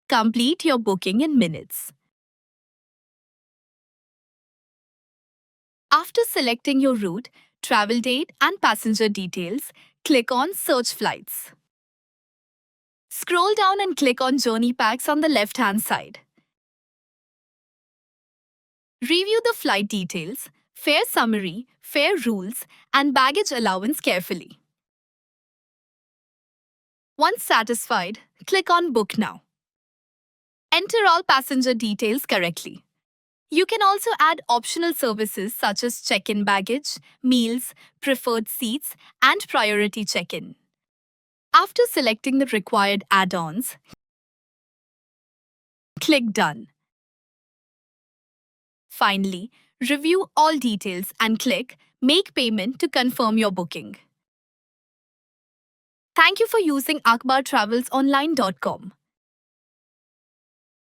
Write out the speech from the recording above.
Complete your booking in minutes. After selecting your route, travel date, and passenger details, click on Search Flights. Scroll down and click on Journey Packs on the left-hand side. Review the flight details, fare summary, fare rules, and baggage allowance carefully. Once satisfied, click on Book Now. Enter all passenger details correctly. You can also add optional services such as check-in baggage, meals, preferred seats, and priority check-in. After selecting the required add-ons, click Done. Finally, review all details and click Make Payment to confirm your booking. Thank you for using akbartravelsonline.com.